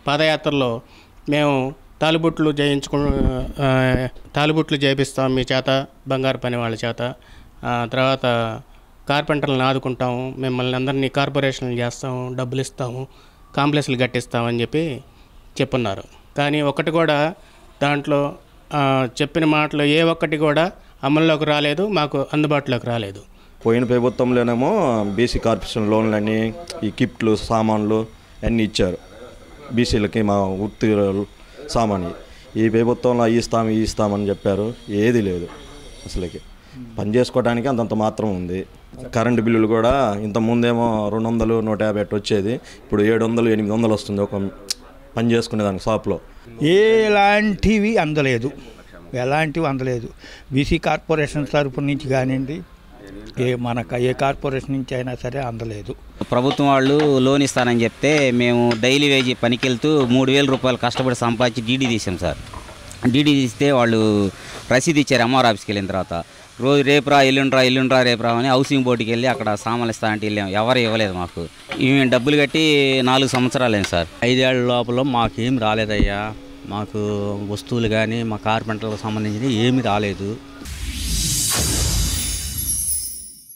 పాదయాత్రలో మేము తాలిబుట్లు చేపిస్తాం మీ చేత, బంగారు పని వాళ్ళ చేత, తర్వాత కార్పెంటర్లను ఆదుకుంటాము, మిమ్మల్ని అందరినీ కార్పొరేషన్లు చేస్తాము, డబ్బులు ఇస్తాము, కాంప్లెక్స్లు కట్టిస్తామని చెప్పి చెప్పున్నారు. కానీ ఒక్కటి కూడా దాంట్లో చెప్పిన మాటలు ఏ ఒక్కటి కూడా అమల్లోకి రాలేదు, మాకు అందుబాటులోకి రాలేదు. పోయిన ప్రభుత్వంలోనేమో బీసీ కార్పొరేషన్ లోన్లని, ఈ కిట్లు, సామాన్లు అన్నీ ఇచ్చారు బీసీలకి, మా వృత్తి సామాన్లు. ఈ ప్రభుత్వంలో ఇస్తామని చెప్పారు, ఏది లేదు అసలుకి. పని చేసుకోవడానికి అంతంత మాత్రం ఉంది. కరెంటు బిల్లులు కూడా ఇంతకుముందేమో 200, 150 వచ్చేది, ఇప్పుడు 700, 800 వస్తుంది ఒక పని చేసుకునేదానికి షాప్లో. ఎలాంటివి అందలేదు. బీసీ కార్పొరేషన్ తరపు నుంచి కానివ్వండి, ఏ కార్పొరేషన్ నుంచి అయినా సరే అందలేదు. ప్రభుత్వం వాళ్ళు లోన్ ఇస్తానని చెప్తే మేము డైలీ వేజ్ పనికి వెళ్తూ 3,000 రూపాయలు కష్టపడి సంపాదించి డీడీ తీసాం సార్. డీడీ తీస్తే వాళ్ళు రసీదు ఇచ్చారు ఎంఆర్ ఆఫీస్కి వెళ్ళిన తర్వాత. రోజు రేపురా ఎల్లుండ్రా రేపురా అని హౌసింగ్ బోర్డుకి వెళ్ళి అక్కడ సామాన్లు ఇస్తానంటే వెళ్ళాము, ఎవరు ఇవ్వలేదు మాకు. మేము డబ్బులు కట్టి 4 సంవత్సరాలు సార్. 5 ఏళ్ల లోపల మాకేం రాలేదయ్యా. మాకు వస్తువులు కానీ మా కార్పెంటర్లకు సంబంధించినవి ఏమీ రాలేదు.